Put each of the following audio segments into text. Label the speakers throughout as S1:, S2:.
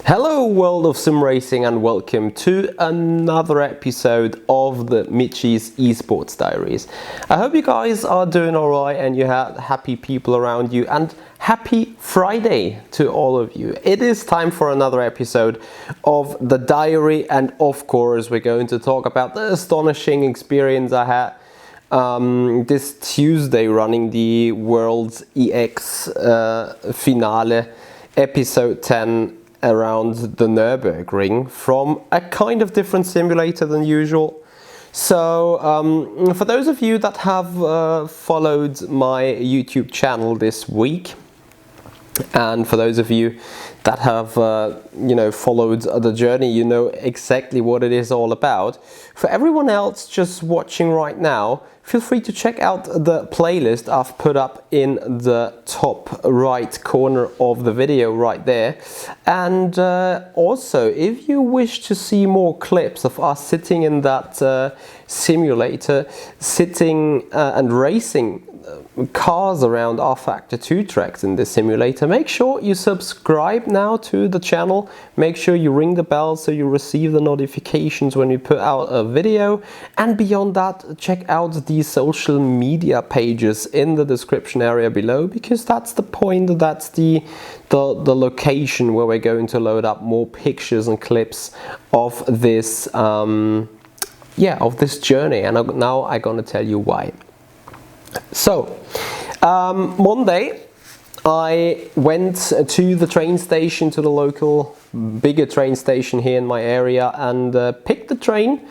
S1: Hello world of sim racing and welcome to another episode of the Michi's Esports Diaries. I hope you guys are doing alright and you have happy people around you, and happy Friday to all of you. It is time for another episode of the diary, and of course we're going to talk about the astonishing experience I had this Tuesday running the World's EX Finale episode 10 around the Nürburgring from a kind of different simulator than usual. So for those of you that have followed my YouTube channel this week, and for those of you that have followed the journey, you know exactly what it is all about. For everyone else just watching right now, feel free to check out the playlist I've put up in the top right corner of the video right there. And also, if you wish to see more clips of us sitting in that simulator, sitting and racing cars around R-Factor 2 tracks in this simulator, make sure you subscribe now to the channel. Make sure you ring the bell so you receive the notifications when we put out a video. And beyond that, check out the social media pages in the description area below, because that's the point, that's the location where we're going to load up more pictures and clips of this of this journey. And now I'm gonna tell you why. So Monday I went to the train station, to the local bigger train station here in my area, and picked the train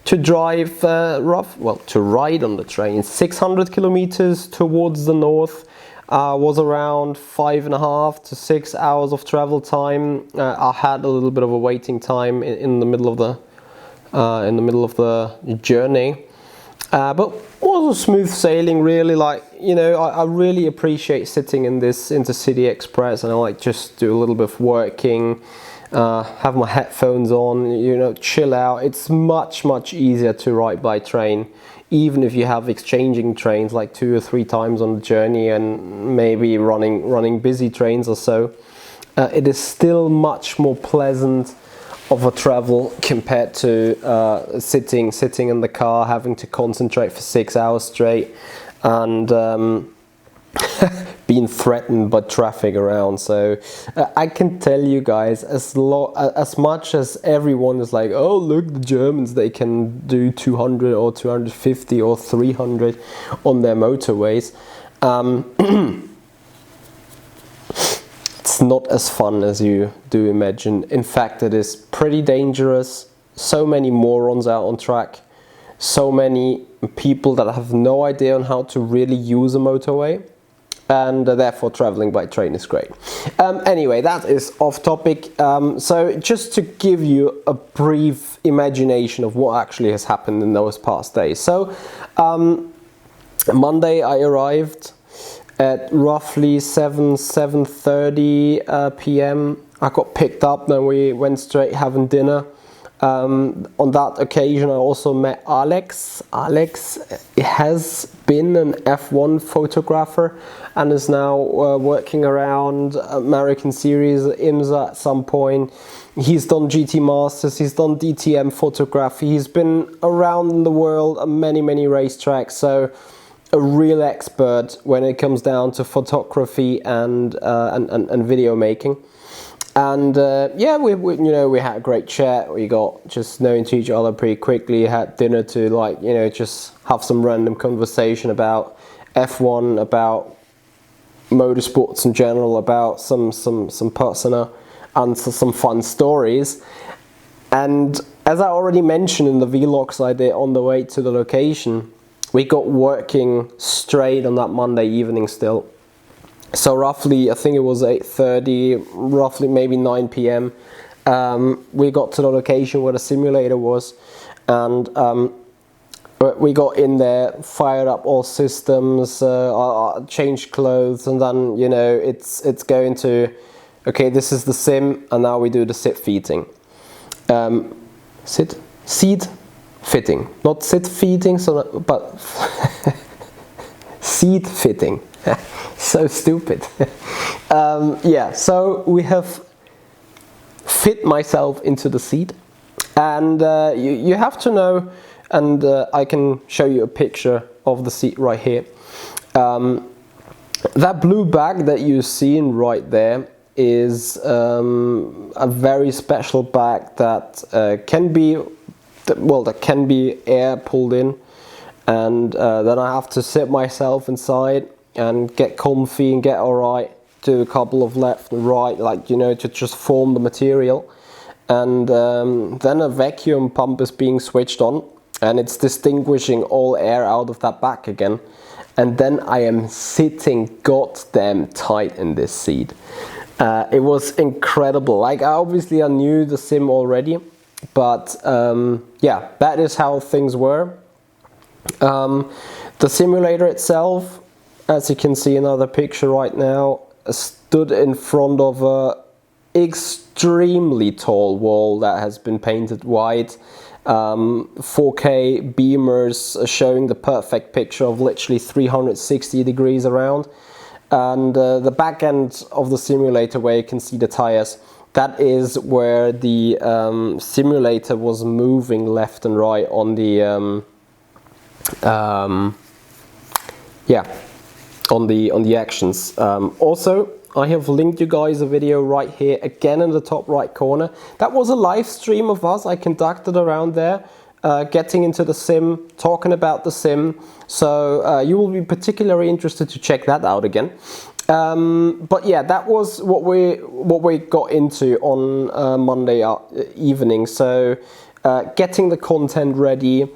S1: to drive to ride on the train 600 kilometers towards the north. Was around 5.5 to 6 hours of travel time. I had a little bit of a waiting time in the middle of the journey. But was a smooth sailing, really. I really appreciate sitting in this Intercity Express, and I like just do a little bit of working, have my headphones on, chill out. It's much easier to ride by train, even if you have exchanging trains like 2 or 3 times on the journey and maybe running busy trains or so. It is still much more pleasant of a travel compared to sitting in the car, having to concentrate for 6 hours straight, and being threatened by traffic around. So I can tell you guys, as much as everyone is like, oh look, the Germans, they can do 200 or 250 or 300 on their motorways. It's not as fun as you do imagine. In fact, it is pretty dangerous. So many morons out on track. So many people that have no idea on how to really use a motorway. And therefore traveling by train is great. Anyway, that is off topic. So just to give you a brief imagination of what actually has happened in those past days. So Monday I arrived at roughly 7:30 p.m. I got picked up, then we went straight having dinner. On that occasion I also met Alex. Alex has been an F1 photographer and is now working around American Series IMSA at some point. He's done GT Masters, he's done DTM photography, he's been around the world at many racetracks, so a real expert when it comes down to photography and video making. And we had a great chat. We got just knowing to each other pretty quickly. Had dinner to just have some random conversation about F1, about motorsports in general, about some personal and some fun stories. And as I already mentioned in the vlogs I did on the way to the location, we got working straight on that Monday evening still. So roughly, I think it was 8:30, roughly maybe 9 p.m. We got to the location where the simulator was, and we got in there, fired up all systems, changed clothes, and then it's going to, okay, this is the sim, and now we do the seat fitting. Seat fitting, not sit feeding, but seat fitting. So stupid. So we have fit myself into the seat. And you have to know, and I can show you a picture of the seat right here. That blue bag that you're seeing right there is a very special bag that can be, well, that can be air pulled in, and then I have to sit myself inside and get comfy and get alright, do a couple of left and right, like, you know, to just form the material. And then a vacuum pump is being switched on, and it's distinguishing all air out of that bag again. And then I am sitting goddamn tight in this seat. It was incredible. Like, obviously I knew the sim already, but yeah, that is how things were. The simulator itself, as you can see in another picture right now, stood in front of a extremely tall wall that has been painted white. 4K beamers showing the perfect picture of literally 360 degrees around. And the back end of the simulator, where you can see the tires, that is where the simulator was moving left and right on the on the actions. Also, I have linked you guys a video right here, again in the top right corner. That was a live stream of us I conducted around there, getting into the sim, talking about the sim. So you will be particularly interested to check that out again. But yeah, that was what we got into on Monday evening. So getting the content ready,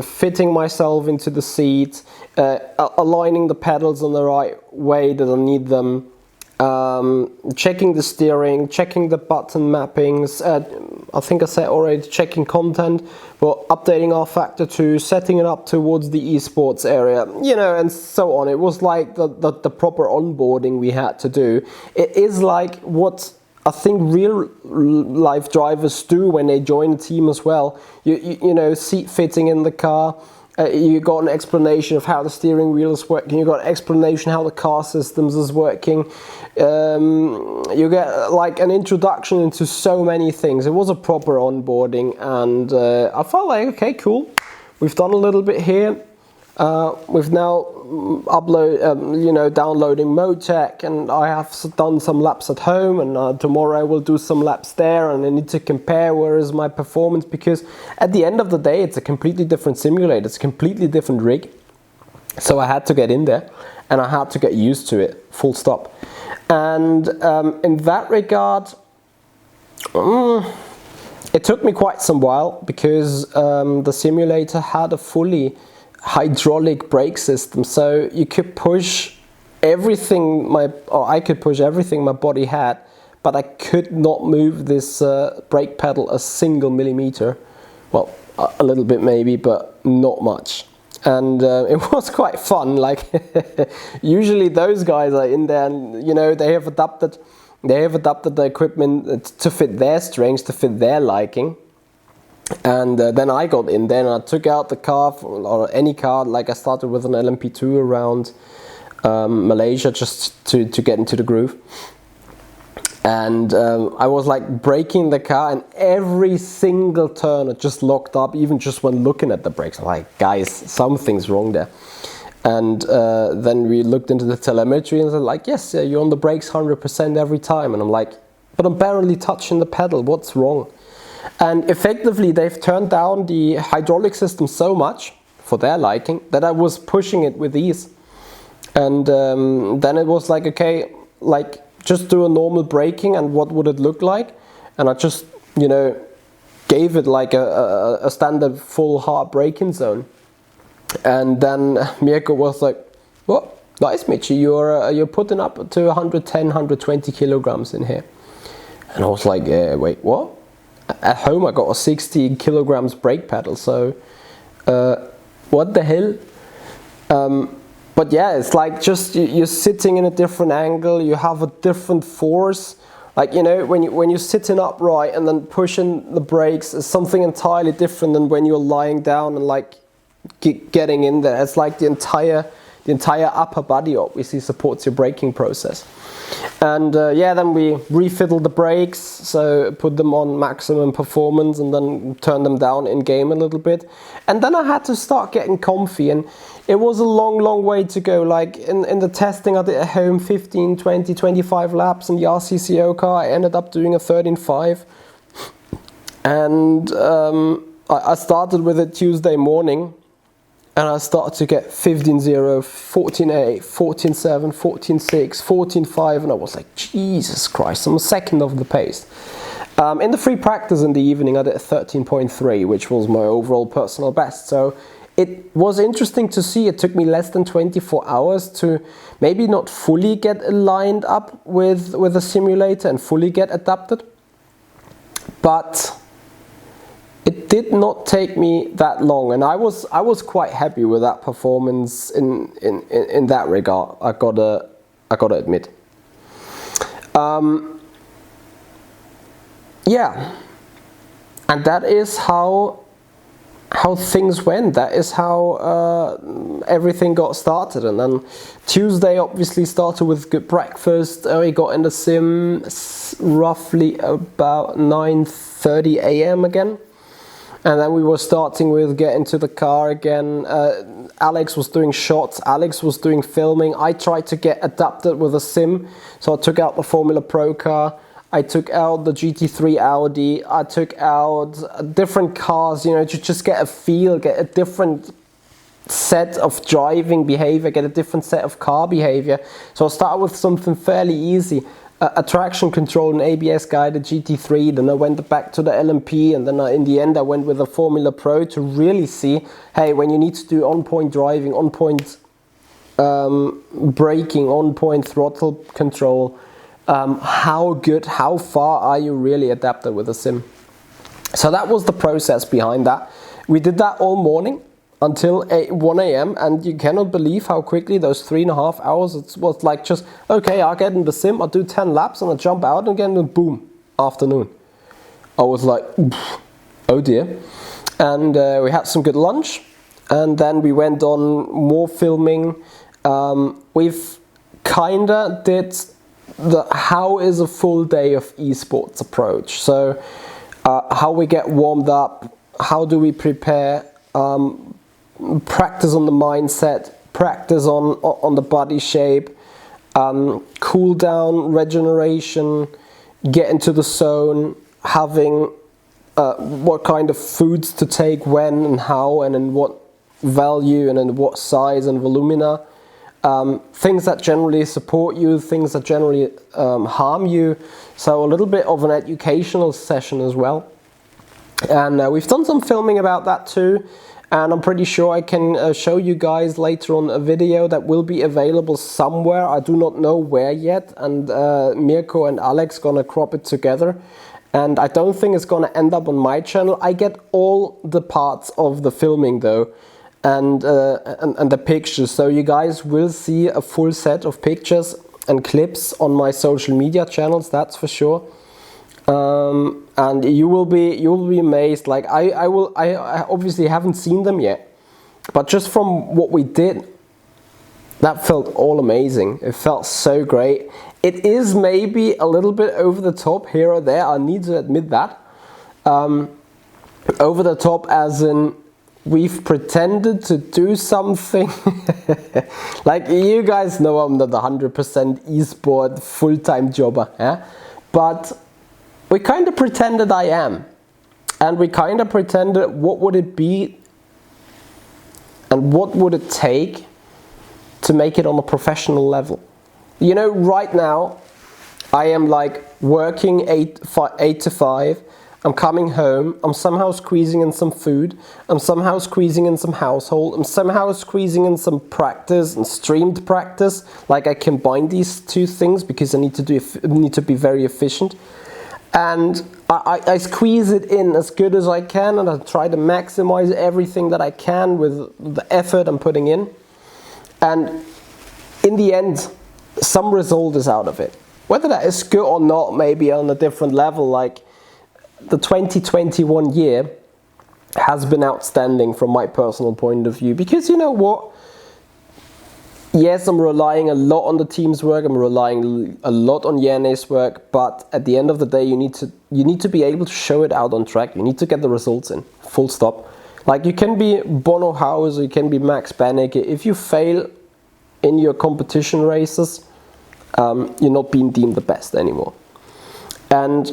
S1: fitting myself into the seat, aligning the pedals in the right way that I need them, checking the steering, checking the button mappings, I think I said already, checking content, but updating R Factor 2, setting it up towards the esports area, you know, and so on. It was like the proper onboarding we had to do. It is like what I think real life drivers do when they join a team as well. You know, seat fitting in the car, you got an explanation of how the steering wheel is working, you got an explanation how the car systems is working, you get like an introduction into so many things. It was a proper onboarding, and I felt like, okay, cool, we've done a little bit here. We've now downloading MoTech, and I have done some laps at home, and tomorrow I will do some laps there, and I need to compare where is my performance, because at the end of the day it's a completely different simulator, it's a completely different rig. So I had to get in there, and I had to get used to it, full stop. And in that regard, it took me quite some while, because the simulator had a fully hydraulic brake system, so you could push everything I could push everything my body had, but I could not move this brake pedal a single millimeter. Well, a little bit maybe, but not much. And it was quite fun. Like, usually those guys are in there, and you know, they have adapted the equipment to fit their strengths, to fit their liking. And then I got in there and I took out the car, or any car, like I started with an LMP2 around Malaysia, just to get into the groove. And I was like braking the car, and every single turn it just locked up, even just when looking at the brakes. I'm like, guys, something's wrong there. And then we looked into the telemetry, and they're like, yes, you're on the brakes 100% every time. And I'm like, but I'm barely touching the pedal, what's wrong? And effectively they've turned down the hydraulic system so much for their liking that I was pushing it with ease. And then it was like, okay, like, just do a normal braking, and what would it look like? And I just, you know, gave it like a standard full hard braking zone. And then Mirko was like, what? Nice, Michi, you're putting up to 110, 120 kilograms in here. And I was like, wait, what? At home I got a 60 kilograms brake pedal, so what the hell? But yeah, it's like, just you're sitting in a different angle, you have a different force. Like, you know, when you're sitting upright and then pushing the brakes is something entirely different than when you're lying down and like getting in there. It's like the entire the entire upper body obviously supports your braking process. And yeah, then we refiddled the brakes, so put them on maximum performance and then turn them down in game a little bit. And then I had to start getting comfy, and it was a long way to go. Like in the testing I did at home, 15, 20, 25 laps. In the RCCO car I ended up doing a 13.5. And I started with it Tuesday morning, and I started to get 15.0, 14.8, 14.7, 14.6, 14.5, and I was like, Jesus Christ, I'm a second of the pace. In the free practice in the evening, I did a 13.3, which was my overall personal best. So it was interesting to see. It took me less than 24 hours to maybe not fully get aligned up with the simulator and fully get adapted, but it did not take me that long, and I was quite happy with that performance in that regard. I gotta admit. Yeah, and that is how things went. That is how everything got started. And then Tuesday obviously started with good breakfast. We got in the sim roughly about 9:30 a.m. again. And then we were starting with getting to the car again. Alex was doing shots, Alex was doing filming. I tried to get adapted with a sim. So I took out the Formula Pro car, I took out the GT3 Audi, I took out different cars, you know, to just get a feel, get a different set of driving behavior, get a different set of car behavior. So I started with something fairly easy. A traction control and ABS guided GT3, then I went back to the LMP, and then in the end I went with a Formula Pro to really see, hey, when you need to do on-point driving, on-point braking, on-point throttle control, how good, how far are you really adapted with a sim? So that was the process behind that. We did that all morning until 1 a.m. and you cannot believe how quickly those 3.5 hours, it was like just, okay, I'll get in the sim, I'll do 10 laps and I'll jump out again and boom, afternoon. I was like, oh dear. And we had some good lunch, and then we went on more filming. We've kinda did the how is a full day of esports approach. So how we get warmed up, how do we prepare, practice on the mindset, practice on the body shape, cool down, regeneration, get into the zone, having what kind of foods to take when and how and in what value and in what size and volumina, things that generally support you, things that generally harm you. So a little bit of an educational session as well. And we've done some filming about that too. And I'm pretty sure I can show you guys later on a video that will be available somewhere. I do not know where yet. And Mirko and Alex gonna crop it together. And I don't think it's gonna end up on my channel. I get all the parts of the filming though, and the pictures. So you guys will see a full set of pictures and clips on my social media channels. That's for sure. And you will be amazed. Like I obviously haven't seen them yet, but just from what we did, that felt all amazing. It felt so great. It is maybe a little bit over the top here or there, I need to admit that. Over the top as in we've pretended to do something. Like you guys know I'm not 100% esport full-time jobber, yeah? But we kind of pretended I am, and we kind of pretended what would it be and what would it take to make it on a professional level. You know, right now I am like working 8 to 5, I'm coming home, I'm somehow squeezing in some food, I'm somehow squeezing in some household, I'm somehow squeezing in some practice and streamed practice. Like I combine these two things because I need to be very efficient. And I squeeze it in as good as I can, and I try to maximize everything that I can with the effort I'm putting in. And in the end, some result is out of it. Whether that is good or not, maybe on a different level. Like the 2021 year has been outstanding from my personal point of view, because you know what? yes, I'm relying a lot on the team's work. I'm relying a lot on Yanni's work. But at the end of the day, you need to be able to show it out on track. You need to get the results in. Full stop. Like, you can be Bono Hauser, you can be Max Bannick. If you fail in your competition races, you're not being deemed the best anymore. And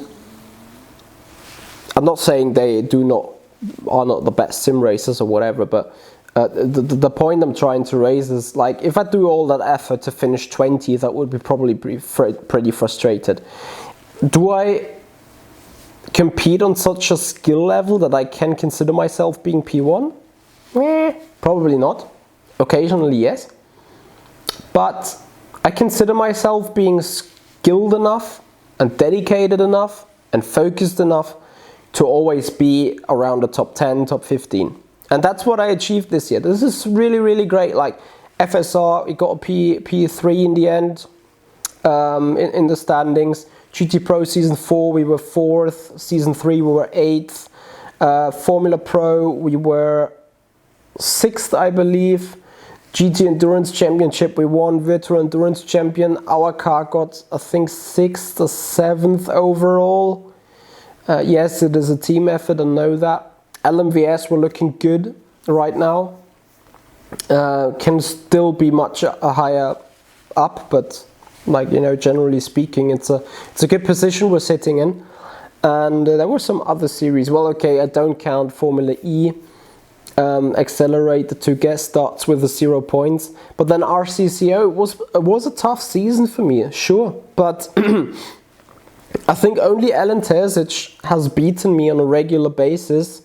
S1: I'm not saying they are not the best sim racers or whatever, but the point I'm trying to raise is, like, if I do all that effort to finish 20th, that would be probably pretty frustrated. Do I compete on such a skill level that I can consider myself being P1? Probably not. Occasionally, yes. But I consider myself being skilled enough and dedicated enough and focused enough to always be around the top 10, top 15. And that's what I achieved this year. This is really, really great. Like, FSR, we got a P3 in the end, in the standings. GT Pro Season 4, we were 4th. Season 3, we were 8th. Formula Pro, we were 6th, I believe. GT Endurance Championship, we won. Virtual Endurance Champion, our car got, I think, 6th or 7th overall. Yes, it is a team effort, I know that. LMVS, we're looking good right now. Can still be much higher up, but, like, you know, generally speaking, it's a good position we're sitting in. And there were some other series. Well, okay, I don't count Formula E. Accelerate, the 2 guest starts with the 0 points. But then RCCO was a tough season for me, sure. But I think only Alan Terzic has beaten me on a regular basis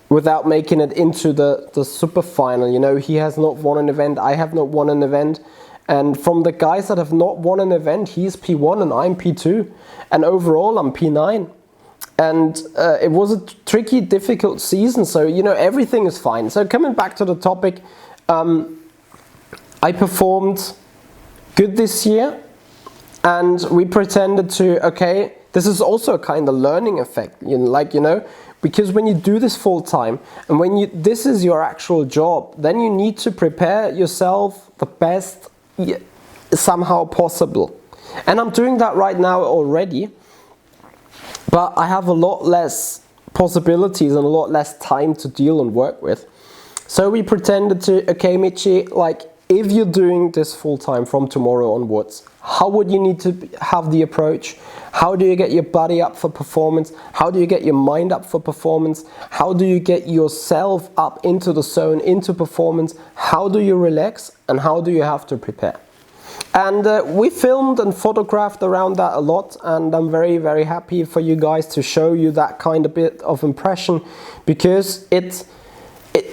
S1: without making it into the super final. You know, he has not won an event, I have not won an event. And from the guys that have not won an event, he's P1 and I'm P2. And overall, I'm P9. And it was a tricky, difficult season. So, you know, everything is fine. So coming back to the topic, I performed good this year. And we pretended to, okay, this is also a kind of learning effect. You know, because when you do this full time and when this is your actual job, then you need to prepare yourself the best somehow possible. And I'm doing that right now already, but I have a lot less possibilities and a lot less time to deal and work with. So we pretended to, okay, Michi, like, if you're doing this full time from tomorrow onwards, how would you need to have the approach? How do you get your body up for performance? How do you get your mind up for performance? How do you get yourself up into the zone, into performance? How do you relax? And how do you have to prepare? And we filmed and photographed around that a lot, and I'm very, very happy for you guys to show you that kind of bit of impression, because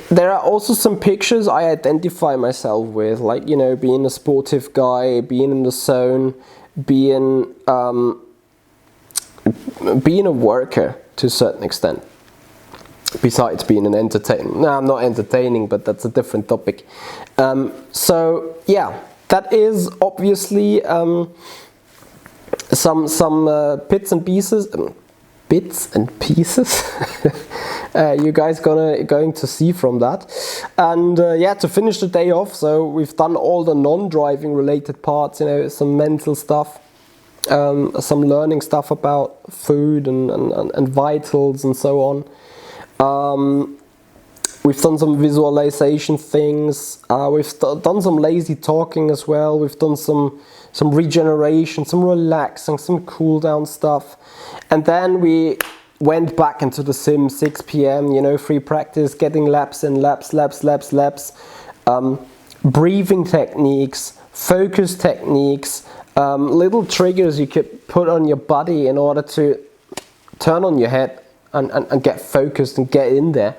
S1: there are also some pictures I identify myself with, like, you know, being a sportive guy, being in the zone, being a worker to a certain extent, besides being an entertainer. No, I'm not entertaining, but that's a different topic. So yeah, that is obviously some bits and pieces. You guys going to see from that. And yeah, to finish the day off, so we've done all the non-driving related parts, you know, some mental stuff, some learning stuff about food and vitals and so on. We've done some visualization things, we've done some lazy talking as well, we've done some regeneration, some relaxing, some cool down stuff. And then we went back into the sim, 6 p.m, you know, free practice, getting laps in, laps, breathing techniques, focus techniques, little triggers you could put on your body in order to turn on your head and get focused and get in there.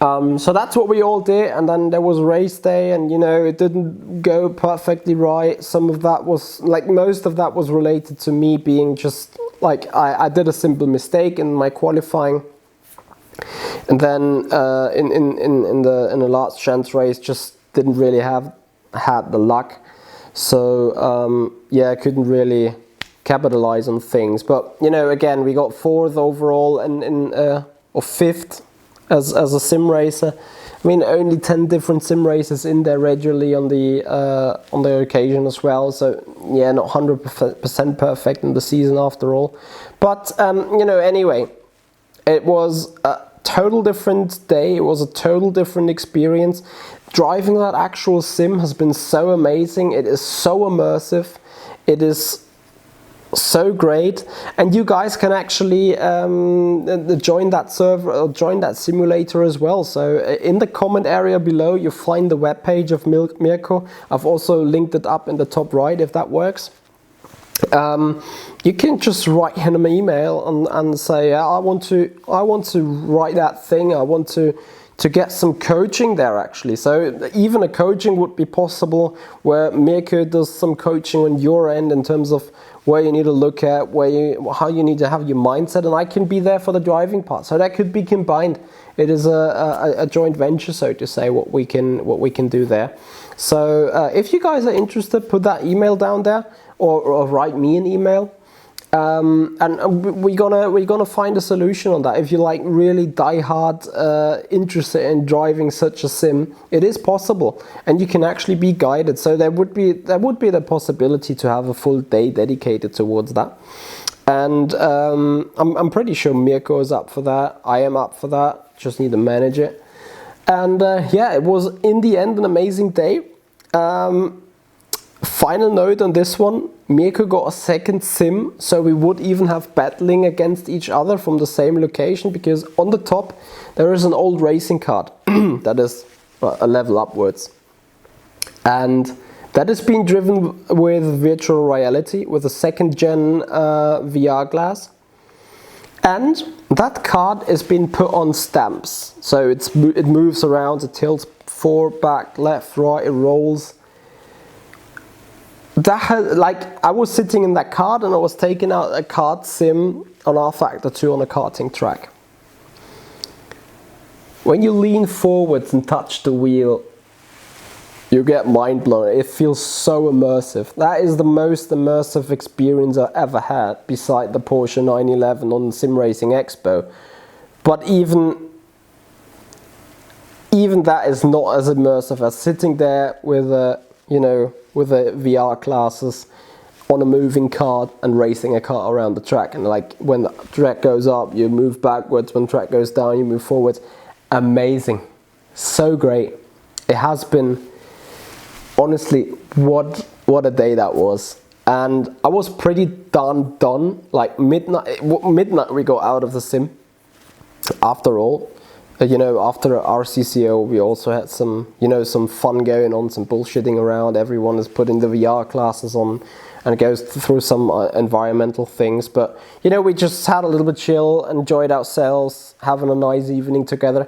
S1: So that's what we all did, and then there was race day, and you know, it didn't go perfectly right. Some of that was, like, most of that was related to me being just, like, I did a simple mistake in my qualifying, and then in the last chance race just didn't really had the luck. So yeah, I couldn't really capitalize on things. But you know, again, we got 4th overall or 5th. As a sim racer, I mean, only 10 different sim races in there regularly on the occasion as well. So yeah, not 100% perfect in the season after all. But you know, anyway, it was a total different day. It was a total different experience. Driving that actual sim has been so amazing. It is so immersive. It is so great, and you guys can actually join that server or join that simulator as well. So in the comment area below you find the webpage of Mirko. I've also linked it up in the top right if that works. You can just write him an email and say, I want to write that thing. I want to get some coaching there actually. So even a coaching would be possible where Mirko does some coaching on your end in terms of where you need to look at, how you need to have your mindset, and I can be there for the driving part. So that could be combined. It is a joint venture, so to say, what we can do there. So if you guys are interested, put that email down there, or write me an email. And we're gonna find a solution on that. If you're like really die-hard interested in driving such a sim, it is possible, and you can actually be guided. So there would be the possibility to have a full day dedicated towards that. And I'm pretty sure Mirko is up for that. I am up for that. Just need to manage it. And yeah, it was in the end an amazing day. Final note on this one, Mirko got a second sim, so we would even have battling against each other from the same location, because on the top there is an old racing card that is a level upwards, and that is being driven with virtual reality with a second gen VR glass, and that card is being put on stamps, so it moves around, it tilts forward, back, left, right, it rolls. That had, like, I was sitting in that card and I was taking out a kart sim on R-Factor 2 on a karting track. When you lean forwards and touch the wheel, you get mind blown. It feels so immersive. That is the most immersive experience I ever had, beside the Porsche 911 on Simracing Expo. But even that is not as immersive as sitting there with a, you know, with the VR glasses on a moving cart and racing a car around the track. And like, when the track goes up, you move backwards. When the track goes down, you move forwards. Amazing. So great. It has been, honestly, what a day that was. And I was pretty done. Like midnight we got out of the sim. After all, you know, after RCCO, we also had some, you know, some fun going on, some bullshitting around. Everyone is putting the VR glasses on and goes through some environmental things. But, you know, we just had a little bit chill, enjoyed ourselves, having a nice evening together.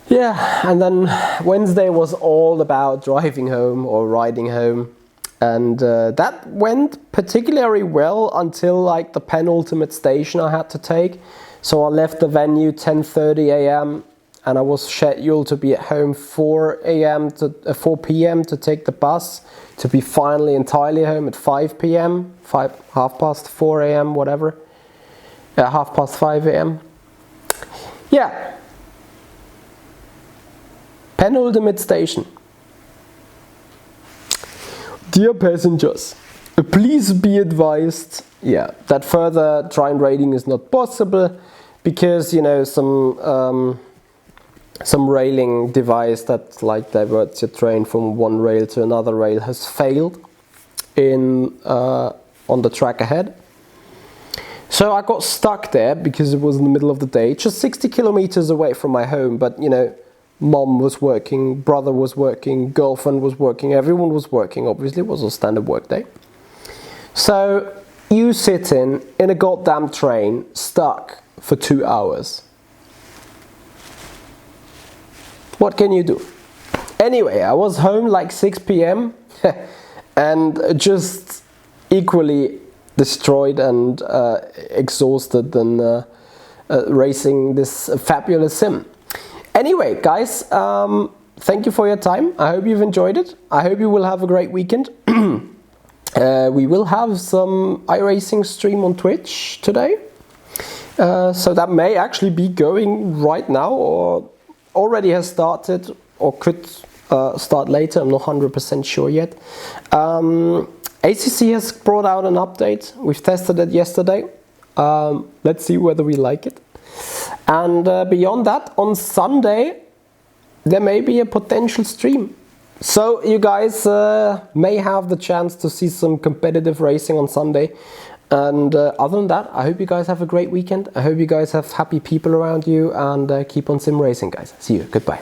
S1: Yeah, and then Wednesday was all about driving home or riding home. And that went particularly well until like the penultimate station I had to take. So I left the venue 10:30 a.m. and I was scheduled to be at home 4 p.m. to take the bus to be finally entirely home at 5 p.m. 4:30 a.m. whatever. 5:30 a.m. Yeah. Penultimate station. Dear passengers, please be advised, that further train raiding is not possible, because, you know, some railing device that like diverts your train from one rail to another rail has failed on the track ahead. So I got stuck there because it was in the middle of the day, just 60 kilometers away from my home, but, you know, mom was working, brother was working, girlfriend was working, everyone was working. Obviously, it was a standard work day. So you sit in a goddamn train, stuck for 2 hours. What can you do? Anyway, I was home like 6 p.m. and just equally destroyed and exhausted than racing this fabulous sim. Anyway, guys, thank you for your time. I hope you've enjoyed it. I hope you will have a great weekend. We will have some iRacing stream on Twitch today. So that may actually be going right now, or already has started or could start later. I'm not 100% sure yet. ACC has brought out an update. We've tested it yesterday. Let's see whether we like it. And beyond that, on Sunday, there may be a potential stream. So you guys may have the chance to see some competitive racing on Sunday. And other than that, I hope you guys have a great weekend. I hope you guys have happy people around you, and keep on sim racing, guys. See you. Goodbye.